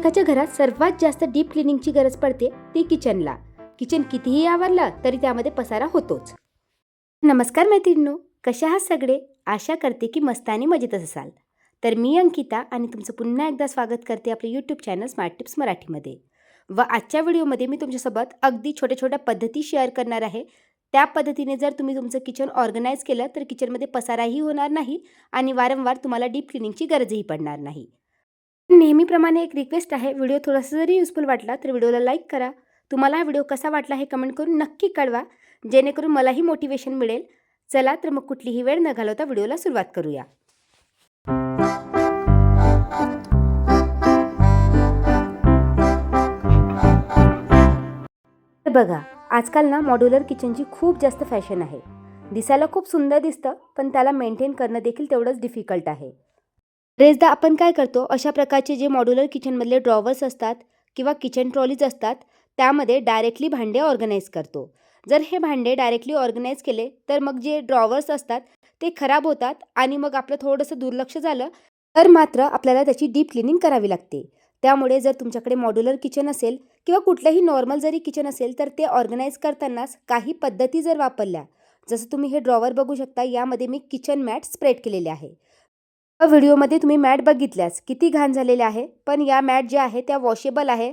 प्रत्येकाच्या घरात सर्वात जास्त डीप क्लिनिंगची गरज पडते ती किचनला. किचन कितीही आवरलं तरी त्यामध्ये पसारा होतोच. नमस्कार मैत्रिणींनो, कशा आहात सगळे? आशा करते की मस्त आणि मजेतच असाल. तर मी अंकिता आणि तुमचं पुन्हा एकदा स्वागत करते आपल्या यूट्यूब चॅनल स्मार्ट टिप्स मराठीमध्ये. व आजच्या व्हिडिओमध्ये मी तुमच्यासोबत अगदी छोट्या छोट्या पद्धती शेअर करणार आहे. त्या पद्धतीने जर तुम्ही तुमचं किचन ऑर्गनाईज केलं तर किचनमध्ये पसाराही होणार नाही आणि वारंवार तुम्हाला डीप क्लिनिंगची गरजही पडणार नाही. नेहमीप्रमाणे एक रिक्वेस्ट आहे, व्हिडिओ थोडासा जरी युजफुल वाटला तर व्हिडिओला लाईक करा. तुम्हाला हा व्हिडिओ कसा वाटला हे कमेंट करून नक्की कळवा, जेणेकरून मलाही मोटिवेशन मिळेल. चला तर मग कुठलीही वेळ न घालवता व्हिडिओला सुरुवात करूया. तर बघा, आजकाल ना मॉड्युलर किचनची खूप जास्त फॅशन आहे. दिसायला खूप सुंदर दिसतं, पण त्याला मेंटेन करणं देखील तेवढंच डिफिकल्ट आहे. बरेचदा आपण काय करतो, अशा प्रकारचे जे मॉड्युलर किचनमधले ड्रॉवर्स असतात किंवा किचन ट्रॉलीज असतात त्यामध्ये डायरेक्टली भांडे ऑर्गनाईज करतो. जर हे भांडे डायरेक्टली ऑर्गनाईज केले तर मग जे ड्रॉवर्स असतात ते खराब होतात आणि मग आपलं थोडंसं दुर्लक्ष झालं तर मात्र आपल्याला त्याची डीप क्लिनिंग करावी लागते. त्यामुळे जर तुमच्याकडे मॉड्युलर किचन असेल किंवा कुठलंही नॉर्मल जरी किचन असेल तर ते ऑर्गनाईज करतानाच काही पद्धती जर वापरल्या, जसं तुम्ही हे ड्रॉवर बघू शकता, यामध्ये मी किचन मॅट स्प्रेड केलेले आहे. व्हिडिओमध्ये तुम्ही मॅट बघितल्यास किती घाण झालेले आहे, पण या मॅट ज्या आहे त्या वॉशेबल आहे.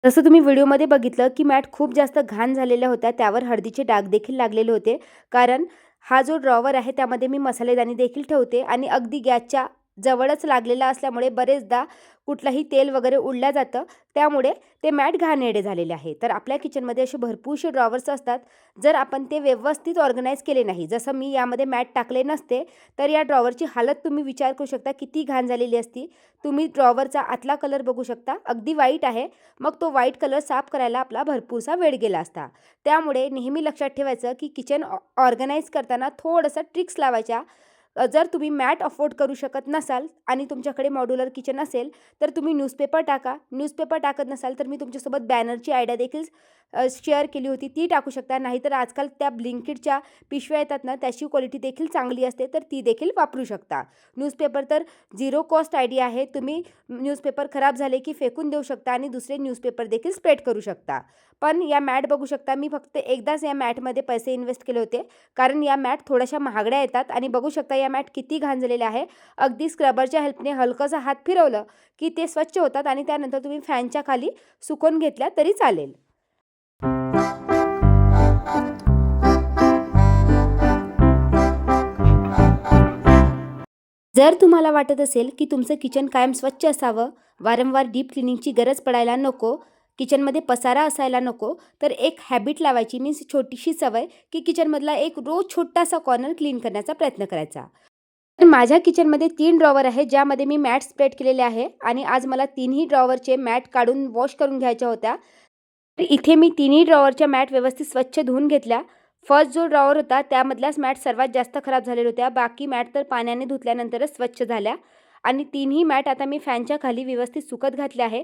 जसं तुम्ही व्हिडिओमध्ये बघितलं की मॅट खूप जास्त घाण झालेल्या होत्या, त्यावर हळदीचे डाग देखील लागलेले होते. कारण हा जो ड्रॉवर आहे त्यामध्ये मी मसालेदाणे देखील ठेवते आणि अगदी गॅसच्या जवळच लागलेला असल्यामुळे बरेचदा कुठलंही तेल वगैरे उडलं जातं, त्यामुळे ते मॅट घाणेरडे झालेले आहे. तर आपल्या किचनमध्ये असे भरपूरसे ड्रॉवर्स असतात. जर आपण ते व्यवस्थित ऑर्गनाईज केले नाही, जसं मी यामध्ये मॅट टाकले नसते तर या ड्रॉवरची हालत तुम्ही विचार करू शकता किती घाण झालेली असती. तुम्ही ड्रॉवरचा आतला कलर बघू शकता, अगदी वाईट आहे. मग तो व्हाईट कलर साफ करायला आपला भरपूरसा वेळ गेला असता. त्यामुळे नेहमी लक्षात ठेवायचं की किचन ऑर्गनाईज करताना थोडंसं ट्रिक्स लावायच्या. जर तुम्ही मॅट अफोर्ड करू शकत नसाल आणि तुमच्याकडे मॉड्युलर किचन असेल तर तुम्ही न्यूजपेपर टाका. न्यूजपेपर टाकत नसाल तर मी तुमच्यासोबत बॅनरची आयडिया देखील शेअर केली होती, ती टाकू शकता. नाहीतर आजकाल त्या ब्लिंकिटच्या पिशव्या येतात ना, त्याची क्वालिटी देखील चांगली असते, तर ती देखील वापरू शकता. न्यूजपेपर तर झिरो कॉस्ट आयडिया आहे. तुम्ही न्यूजपेपर खराब झाले की फेकून देऊ शकता आणि दुसरे न्यूजपेपर देखील स्प्रेड करू शकता. पण या मॅट बघू शकता, मी फक्त एकदाच या मॅटमध्ये पैसे इन्व्हेस्ट केले होते, कारण या मॅट थोड्याशा महागड्या येतात. आणि बघू शकता या मॅट किती घाण झालेल्या आहे. अगदी स्क्रबरच्या हेल्पने हलकंसं हात फिरवलं की ते स्वच्छ होतात आणि त्यानंतर तुम्ही फॅनच्या खाली सुकवून घेतल्या तरी चालेल. जर तुम्हाला वाटत असेल की तुमचं किचन कायम स्वच्छ असावं, वारंवार डीप क्लिनिंगची गरज पडायला नको, किचनमध्ये पसारा असायला नको, तर एक हॅबिट लावायची, मीन्स छोटीशी सवय, की किचनमधला एक रोज छोटासा कॉर्नर क्लीन करण्याचा प्रयत्न करायचा. तर माझ्या किचनमध्ये 3 ड्रॉवर आहे ज्यामध्ये मी मॅट स्प्रेड केलेले आहे आणि आज मला तिन्ही ड्रॉवरचे मॅट काढून वॉश करून घ्यायच्या होत्या. तर इथे मी तिन्ही ड्रॉवरच्या मॅट व्यवस्थित स्वच्छ धुवून घेतल्या. फर्स्ट जो ड्रॉवर होता त्यामधल्याच मॅट सर्वात जास्त खराब झालेल्या होत्या. बाकी मॅट तर पाण्याने धुतल्यानंतरच स्वच्छ झाल्या आणि तिन्ही मॅट आता मी फॅनच्या खाली व्यवस्थित सुकत घातले आहे.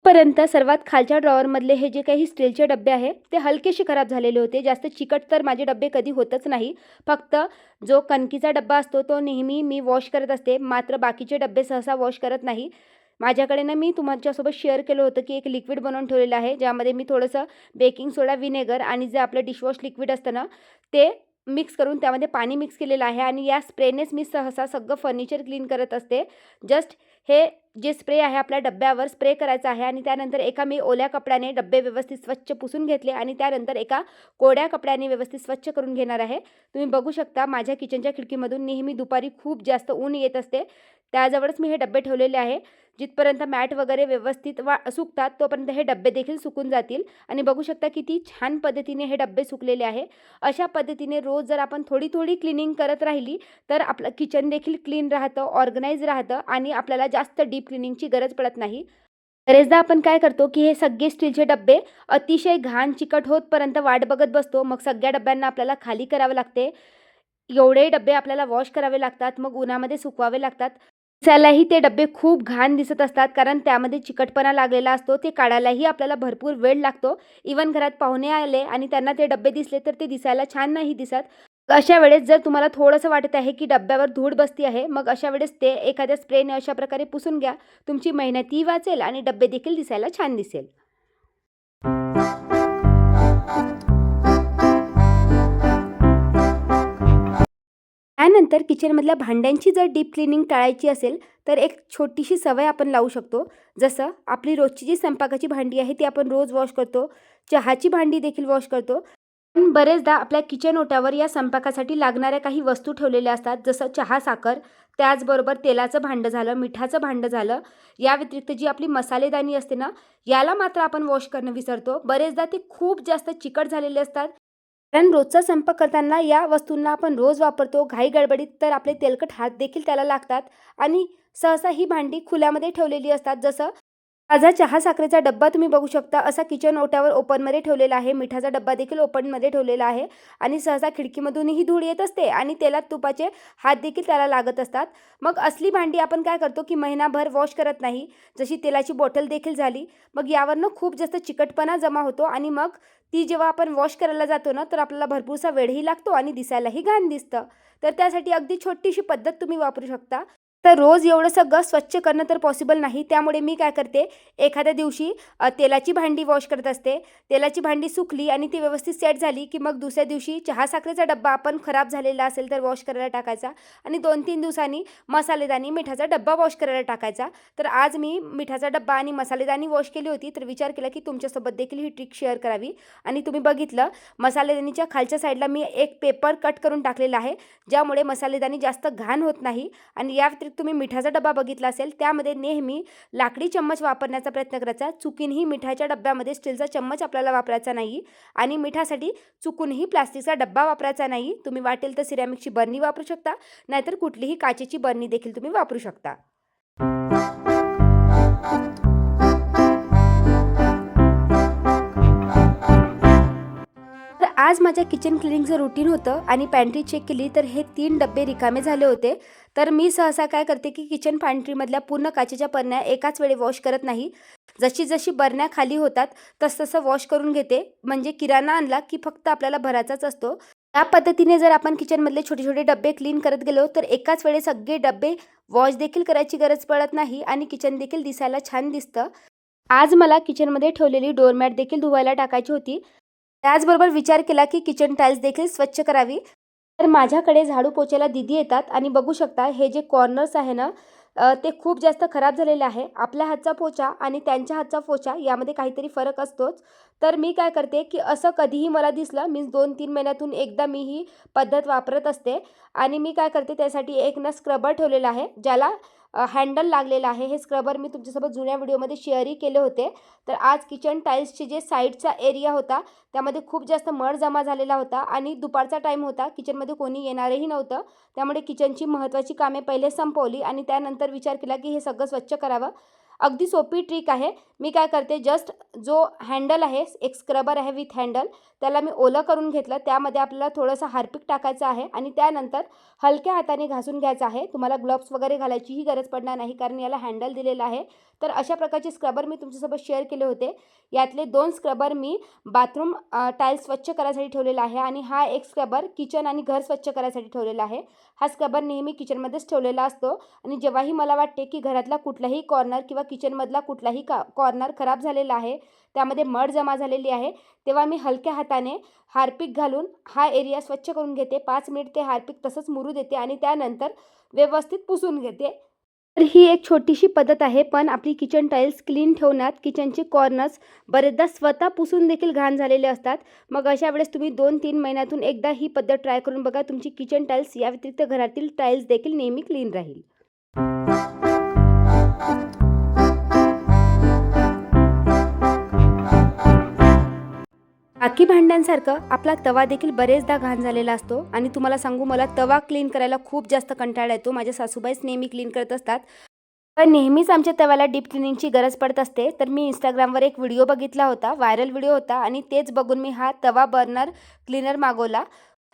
पर्यंत सर्वात खालच्या ड्रॉवरमधले हे जे काही स्टीलचे डब्बे आहे ते हलकेसे खराब झालेले होते. जास्त चिकट तर माझे डब्बे कधी होतच नाही. फक्त जो कणकीचा डब्बा असतो तो नेहमी मी वॉश करत असते, मात्र बाकीचे डब्बे सहसा वॉश करत नाही. माझ्याकडे ना, मी तुमच्यासोबत शेअर केलं होतं की एक लिक्विड बनवून ठेवलेलं आहे, ज्यामध्ये मी थोडंसं बेकिंग सोडा, विनेगर आणि जे आपलं डिशवॉश लिक्विड असतं ना, ते मिक्स करून त्यामध्ये पाणी मिक्स केलेलं आहे आणि या स्प्रेनेच मी सहसा सगळं फर्निचर क्लीन करत असते. जस्ट हे जे स्प्रे आहे आपल्या डब्यावर स्प्रे करायचा आहे आणि त्यानंतर एका मी ओल्या कपड्याने डब्बे व्यवस्थित स्वच्छ पुसून घेतले आणि त्यानंतर एका कोरड्या कपड्याने व्यवस्थित स्वच्छ करून घेणार आहे. तुम्ही बघू शकता माझ्या किचनच्या खिडकीमधून नेहमी दुपारी खूप जास्त ऊन येत असते, त्याजवळच मी हे डब्बे ठेवलेले आहे. जिथपर्यंत मॅट वगैरे व्यवस्थित सुकतात तोपर्यंत हे डब्बे देखील सुकून जातील. आणि बघू शकता किती छान पद्धतीने हे डब्बे सुकलेले आहे. अशा पद्धतीने रोज जर आपण थोडी थोडी क्लिनिंग करत राहिली तर आपलं किचन देखील क्लीन राहतं, ऑर्गनाईज राहतं आणि आपल्याला जास्त डीप क्लिनिंगची गरज पडत नाही. बरेचदा आपण काय करतो की हे सगळे स्टीलचे डब्बे अतिशय घाण चिकट होतपर्यंत वाट बघत बसतो. मग सगळ्या डब्यांना आपल्याला खाली करावं लागते. एवढे डब्बे आपल्याला वॉश करावे लागतात, मग उन्हामध्ये सुकवावे लागतात. दिसायलाही ते डब्बे खूप घाण दिसत असतात, कारण त्यामध्ये चिकटपणा लागलेला असतो. ते काढायलाही आपल्याला भरपूर वेळ लागतो. इवन घरात पाहुणे आले आणि त्यांना ते डब्बे दिसले तर ते दिसायला छान नाही दिसत. अशा वेळेस जर तुम्हाला थोडंसं वाटत आहे की डब्यावर धूळ बसती आहे, मग अशा वेळेस ते एखाद्या स्प्रेने अशा प्रकारे पुसून घ्या. तुमची मेहनतही वाचेल आणि डब्बे देखील दिसायला छान दिसेल. त्यानंतर किचनमधल्या भांड्यांची जर डीप क्लीनिंग टाळायची असेल, तर एक छोटीशी सवय आपण लावू शकतो. जसं आपली रोजची जी स्वयंपाकाची भांडी आहे ती आपण रोज वॉश करतो. चहाची भांडी देखील वॉश करतो. पण बरेचदा आपल्या किचन ओट्यावर या स्वयंपाकासाठी लागणाऱ्या काही वस्तू ठेवलेल्या असतात. जसं चहा, साखर, त्याचबरोबर तेलाचं भांडं झालं, मिठाचं भांडं झालं. या व्यतिरिक्त जी आपली मसालेदाणी असते ना, याला मात्र आपण वॉश करणं विसरतो. बरेचदा ते खूप जास्त चिकट झालेले असतात. कारण रोजचा स्वयंपाक करताना या वस्तूंना आपण रोज वापरतो. घाई-गडबडीत तर आपले तेलकट हात देखील त्याला लागतात आणि सहसा ही भांडी खुल्यामध्ये ठेवलेली असतात. जसं माझा चहा साखरेचा डब्बा तुम्ही बघू शकता, असा किचन ओट्यावर ओपनमध्ये ठेवलेला आहे. मिठाचा डब्बा देखील ओपनमध्ये ठेवलेला आहे आणि सहसा खिडकीमधूनही धूळ येत असते आणि तेलात तुपाचे हात देखील त्याला लागत असतात. मग असली भांडी आपण काय करतो की महिनाभर वॉश करत नाही. जशी तेलाची बॉटल देखील झाली. मग यावरनं खूप जास्त चिकटपणा जमा होतो आणि मग ती जेव्हा आपण वॉश करायला जातो ना, तर आपल्याला भरपूरसा वेळही लागतो आणि दिसायलाही घाण दिसतं. तर त्यासाठी अगदी छोटीशी पद्धत तुम्ही वापरू शकता. तर रोज एवढं सगळं स्वच्छ करणं तर पॉसिबल नाही. त्यामुळे मी काय करते, एखाद्या दिवशी तेलाची भांडी वॉश करत असते. तेलाची भांडी सुकली आणि ती व्यवस्थित सेट झाली, की मग दुसऱ्या दिवशी चहा साखरेचा डब्बा आपण खराब झालेला असेल तर वॉश करायला टाकायचा आणि 2-3 दिवसांनी मसालेदाणी, मिठाचा डब्बा वॉश करायला टाकायचा. तर आज मी मिठाचा डब्बा आणि मसालेदाणी वॉश केली होती, तर विचार केला की तुमच्यासोबत देखील ही ट्रिक शेअर करावी आणि तुम्ही बघितलं मसालेदाणीच्या खालच्या साईडला मी एक पेपर कट करून टाकलेला आहे, ज्यामुळे मसालेदाणी जास्त घाण होत नाही आणि या व्यतिरिक्त तुम्ही मिठाचा डबा बघितला असेल, त्यामध्ये नेहमी लाकडी चम्मच वापरण्याचा प्रयत्न करायचा. चुकीनेही मिठाच्या डब्यामध्ये स्टीलचा चम्मच आपल्याला वापरायचा नाही आणि मिठासाठी चुकूनही प्लास्टिकचा डब्बा वापरायचा नाही. तुम्ही वाटेल तर सिरॅमिकची बरणी वापरू शकता, नाहीतर कुठलीही काचेची बरणी देखील तुम्ही वापरू शकता. तर आज माझ्या किचन क्लिनिंगचं रुटीन होतं आणि पॅन्ट्री चेक केली तर हे 3 डब्बे रिकामे झाले होते. तर मी सहसा काय करते की किचन पॅन्ट्रीमधल्या पूर्ण काचेच्या बरण्या एकाच वेळी वॉश करत नाही. जशी बरण्या खाली होतात तसं वॉश करून घेते. म्हणजे किराणा आणला की फक्त आपल्याला भरायचाच असतो. त्या पद्धतीने जर आपण किचनमधले छोटे-छोटे डब्बे क्लीन करत गेलो तर एकाच वेळी सगळे डब्बे वॉश देखील करायची गरज पडत नाही आणि किचन देखील दिसायला छान दिसतं. आज मला किचनमध्ये ठेवलेली डोअरमॅट देखील धुवायला टाकायची होती. त्याचबरोबर विचार केला की किचन टाईल्स देखील स्वच्छ करावी. तर माझ्याकडे झाडू पोछायला दीदी येतात आणि बघू शकता हे जे कॉर्नर्स आहे ना, ते खूप जास्त खराब झालेले आहे. आपल्या हातचा पोछा आणि त्यांच्या हातचा पोछा यामध्ये काहीतरी फरक असतोच. तर मी काय करते की असं कधीही मला दिसलं, मी 2-3 महिन्यातून एकदा मी ही पद्धत वापरत असते आणि मी काय करते त्यासाठी एक ना स्क्रबर ठेवलेला आहे, ज्याला हँडल लागलेला आहे. हे स्क्रबर मी तुमच्यासोबत जुन्या व्हिडिओमध्ये शेअरही केले होते. तर आज किचन टाईल्सचे जे साईडचा एरिया होता त्यामध्ये खूप जास्त मळ जमा झालेला होता आणि दुपारचा टाईम होता. किचनमध्ये कोणी येणारही नव्हतं. त्यामुळे किचनची महत्त्वाची कामे पहिले संपवली आणि त्यानंतर विचार केला की हे सगळं स्वच्छ करावं. अगदी सोपी ट्रिक आहे. मी काय करते, जस्ट जो हँडल आहे, एक स्क्रबर आहे विथ हँडल, त्याला मी ओलं करून घेतलं. त्यामध्ये आपल्याला थोडंसं हार्पिक टाकायचं आहे आणि त्यानंतर हलक्या हाताने घासून घ्यायचं आहे. तुम्हाला ग्लोव्स वगैरे घालायचीही गरज पडणार नाही, कारण याला हँडल दिलेलं आहे. तर अशा प्रकारचे स्क्रबर मी तुमच्यासोबत शेअर केले होते. यातले 2 स्क्रबर मी बाथरूम टाईल्स स्वच्छ करायसाठी ठेवलेला आहे आणि हा एक स्क्रबर किचन आणि घर स्वच्छ करायसाठी ठेवलेला आहे. हा स्क्रबर नेहमी किचनमध्येच ठेवलेला असतो आणि जेव्हाही मला वाटते की घरातला कुठलाही कॉर्नर किंवा किचनमधला कुठलाही कॉर्नर खराब झालेला आहे, त्यामध्ये मड जमा झालेली आहे, तेव्हा मी हलक्या हाताने हार्पिक घालून हा एरिया स्वच्छ करून घेते. 5 मिनिट ते हार्पिक तसंच मुरू देते आणि त्यानंतर व्यवस्थित पुसून घेते. तर ही एक छोटीशी पद्धत आहे, पण आपली किचन टाईल्स क्लीन ठेवण्यात किचनचे कॉर्नर्स बरेचदा स्वतः पुसून देखील घाण झालेले असतात. मग अशा वेळेस तुम्ही 2-3 महिन्यातून एकदा ही पद्धत ट्राय करून बघा. तुमची किचन टाईल्स या व्यतिरिक्त घरातील टाईल्स देखील नेहमी क्लीन राहील. बाकी भांड्यांसारखं आपला तवा देखील बरेचदा घाण झालेला असतो आणि तुम्हाला सांगू, मला तवा क्लीन करायला खूप जास्त कंटाळा येतो. माझ्या सासूबाईच नेहमी क्लीन करत असतात. पण नेहमीच आमच्या तव्याला डीप क्लिनिंगची गरज पडत असते. तर मी Instagramवर एक व्हिडिओ बघितला होता, व्हायरल व्हिडिओ होता आणि तेच बघून मी हा तवा बर्नर क्लीनर मागवला.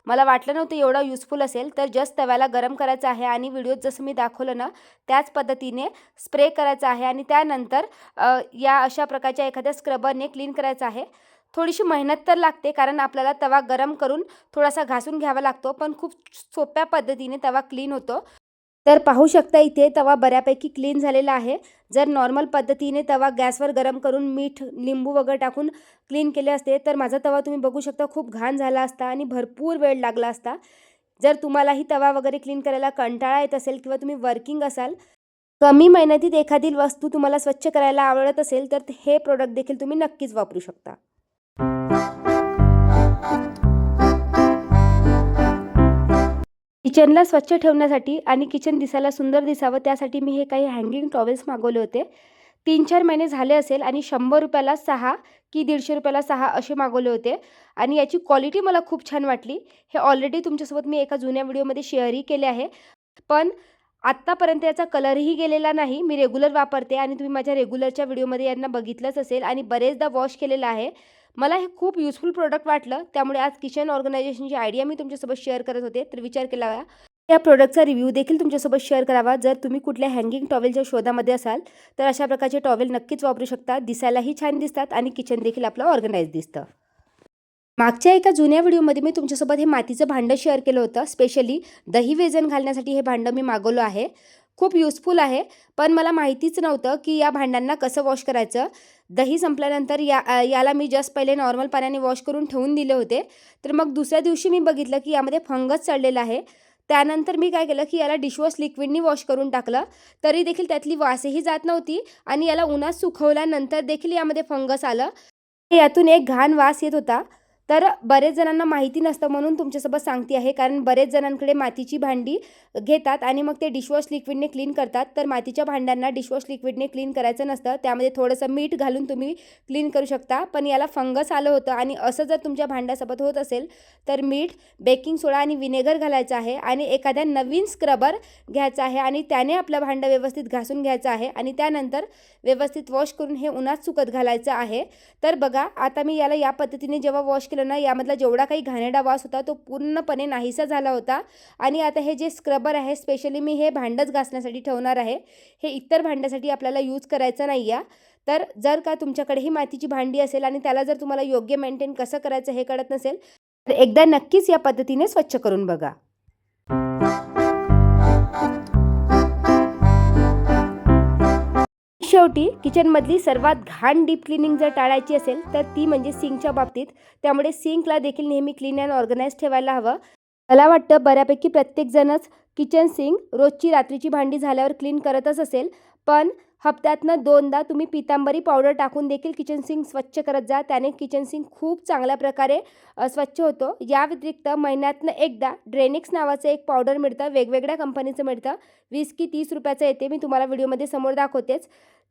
मला वाटलं नव्हतं एवढा युजफुल असेल. तर जस्ट तव्याला गरम करायचं आहे आणि व्हिडिओत जसं मी दाखवलं ना, त्याच पद्धतीने स्प्रे करायचा आहे आणि त्यानंतर या अशा प्रकारच्या एखाद्या स्क्रबरने क्लीन करायचं आहे. थोडीशी मेहनत तर लागते, कारण आपल्याला तवा गरम करून थोडासा घासून घ्यावा लागतो, पण खूप सोप्या पद्धतीने तवा क्लीन होतो. तर पाहू शकता इथे तवा बऱ्यापैकी क्लीन झालेला आहे. जर नॉर्मल पद्धतीने तवा गॅसवर गरम करून मीठ, लिंबू वगैरे टाकून क्लीन केले असते, तर माझा तवा तुम्ही बघू शकता खूप घाण झाला असता आणि भरपूर वेळ लागला असता. जर तुम्हालाही तवा वगैरे क्लीन करायला कंटाळा येत असेल किंवा तुम्ही वर्किंग असाल, कमी मेहनतीत एखादी वस्तू तुम्हाला स्वच्छ करायला आवडत असेल, तर हे प्रोडक्ट देखील तुम्ही नक्कीच वापरू शकता. किचनला स्वच्छ ठेवण्यासाठी आणि किचन दिसायला सुंदर दिसावं त्यासाठी मी हे काही हँगिंग टॉवेल्स मागवले होते. 3-4 महिने झाले असेल आणि ₹100 6 की ₹150 6 असे मागवले होते आणि याची क्वालिटी मला खूप छान वाटली. हे ऑलरेडी तुमच्यासोबत मी एका जुन्या व्हिडिओमध्ये शेअरही केले आहे. पण आत्तापर्यंत याचा कलरही गेलेला नाही. मी रेग्युलर वापरते आणि तुम्ही माझ्या रेग्युलरच्या व्हिडिओमध्ये यांना बघितलंच असेल आणि बरेचदा वॉश केलेलं आहे. मला हे खूप युजफुल प्रॉडक्ट वाटलं. त्यामुळे आज किचन ऑर्गनायझेशनची आयडिया मी तुमच्यासोबत शेअर करत होते. तर विचार केला या प्रॉडक्टचा रिव्ह्यू देखील तुमच्यासोबत शेअर करावा. जर तुम्ही कुठल्या हँगिंग टॉवेलच्या शोधामध्ये असाल, तर अशा प्रकारचे टॉवेल नक्कीच वापरू शकता. दिसायलाही छान दिसतात आणि किचन देखील आपलं ऑर्गनाइज दिसतं. मागच्या एका जुन्या व्हिडिओमध्ये मी तुमच्यासोबत हे मातीचं भांडं शेअर केलं होतं. स्पेशली दही वेजन घालण्यासाठी हे भांडं मी मागवलं आहे. खूप युजफुल आहे, पण मला माहितीच नव्हतं की या भांड्यांना कसं वॉश करायचं. दही संपल्यानंतर याला मी जस्ट पहिले नॉर्मल पाण्याने वॉश करून ठेवून दिले होते. तर मग दुसऱ्या दिवशी मी बघितलं की यामध्ये फंगस चढलेला आहे. त्यानंतर मी काय केलं की याला डिशवॉश लिक्विडनी वॉश करून टाकलं. तरी देखील त्यातली वासही जात नव्हती आणि याला उन्हात सुकवल्यानंतर देखील यामध्ये फंगस आलं. यातून एक घाण वास येत होता. तर बरेच जणांना माहिती नसतं म्हणून तुमच्यासोबत सांगते आहे, कारण बरेच जणांकडे मातीची भांडी घेतात आणि मग ते डिशवॉश लिक्विडने क्लीन करतात. तर मातीच्या भांड्यांना डिशवॉश लिक्विडने क्लीन करायचं नसतं. त्यामध्ये थोडंसं मीठ घालून तुम्ही क्लीन करू शकता. पण याला फंगस आलं होतं आणि असं जर तुमच्या भांड्यासोबत होत असेल, तर मीठ, बेकिंग सोडा आणि व्हिनेगर घालायचं आहे आणि एखाद्या नवीन स्क्रबर घ्यायचा आहे आणि त्याने आपलं भांडं व्यवस्थित घासून घ्यायचं आहे आणि त्यानंतर व्यवस्थित वॉश करून हे उन्हात सुकत घालायचं आहे. तर बघा, आता मी याला या पद्धतीने जेव्हा वॉश केलं ना, यामधला जेवढा काही घाणेरडा वास होता तो पूर्णपणे नाहीसा झाला होता. आणि आता हे जे स्क्रबर आहे, स्पेशली मी हे भांडंच घासण्यासाठी ठेवणार आहे. हे इतर भांड्यासाठी आपल्याला यूज करायचं नाही आहे. तर जर का तुमच्याकडे ही मातीची भांडी असेल आणि त्याला जर तुम्हाला योग्य मेंटेन कसं करायचं हे कळत नसेल, तर एकदा नक्कीच या पद्धतीने स्वच्छ करून बघा. शेवटी किचनमधली सर्वात घाण डीप क्लिनिंग जर टाळायची असेल, तर ती म्हणजे सिंकच्या बाबतीत. त्यामुळे सिंकला देखील नेहमी क्लीन अँड ऑर्गनाइज ठेवायला हवं. मला वाटतं बऱ्यापैकी प्रत्येकजणच किचन सिंक रोजची रात्रीची भांडी झाल्यावर क्लीन करतच असेल. पण हप्त्यातनं 2दा तुम्ही पितांबरी पावडर टाकून देखील किचन सिंक स्वच्छ करत जा. त्याने किचन सिंक खूप चांगल्या प्रकारे स्वच्छ होतो. या व्यतिरिक्त महिन्यातनं एकदा ड्रेनिक्स नावाचं एक पावडर मिळतं, वेगवेगळ्या कंपनीचं मिळतं. 20 की 30 रुपयाचं येते. मी तुम्हाला व्हिडिओमध्ये समोर दाखवतेच.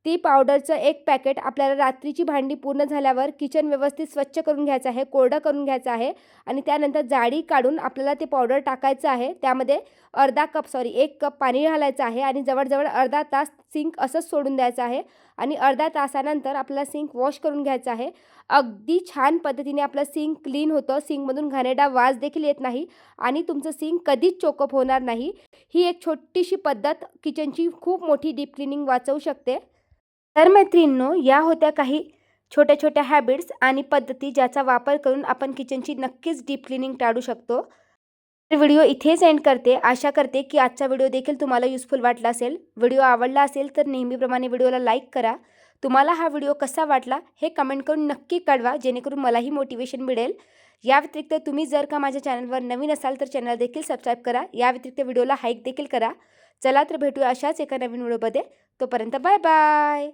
ती पावडरचं एक पॅकेट आपल्याला रात्रीची भांडी पूर्ण झाल्यावर किचन व्यवस्थित स्वच्छ करून घ्यायचं आहे, कोरडं करून घ्यायचं आहे आणि त्यानंतर जाडी काढून आपल्याला ते पावडर टाकायचं आहे. त्यामध्ये 1 कप पाणी घालायचं आहे आणि जवळजवळ अर्धा तास सिंक असंच सोडून द्यायचं आहे आणि अर्ध्या तासानंतर आपल्याला सिंक वॉश करून घ्यायचं आहे. अगदी छान पद्धतीने आपलं सिंक क्लीन होतं. सिंकमधून घाणेरडा वास देखील येत नाही आणि तुमचं सिंक कधीच चोकअप होणार नाही. ही एक छोटीशी पद्धत किचनची खूप मोठी डीप क्लिनिंग वाचवू शकते. तर मैत्रिणींनो, या होत्या काही छोट्या छोट्या हॅबिट्स आणि पद्धती ज्याचा वापर करून आपण किचनची नक्कीच डीप क्लिनिंग टाळू शकतो. तर व्हिडिओ इथेच एंड करते. आशा करते की आजचा व्हिडिओ देखील तुम्हाला युजफुल वाटला असेल. व्हिडिओ आवडला असेल तर नेहमीप्रमाणे व्हिडिओला लाईक करा. तुम्हाला हा व्हिडिओ कसा वाटला हे कमेंट करून नक्की कळवा, जेणेकरून मलाही मोटिवेशन मिळेल. या व्यतिरिक्त तुम्ही जर का माझ्या चॅनलवर नवीन असाल तर चॅनल देखील सबस्क्राईब करा. या व्यतिरिक्त व्हिडिओला हाईक देखील करा. चला तर भेटूया अशाच एका नवीन व्हिडिओमध्ये. तोपर्यंत बाय बाय.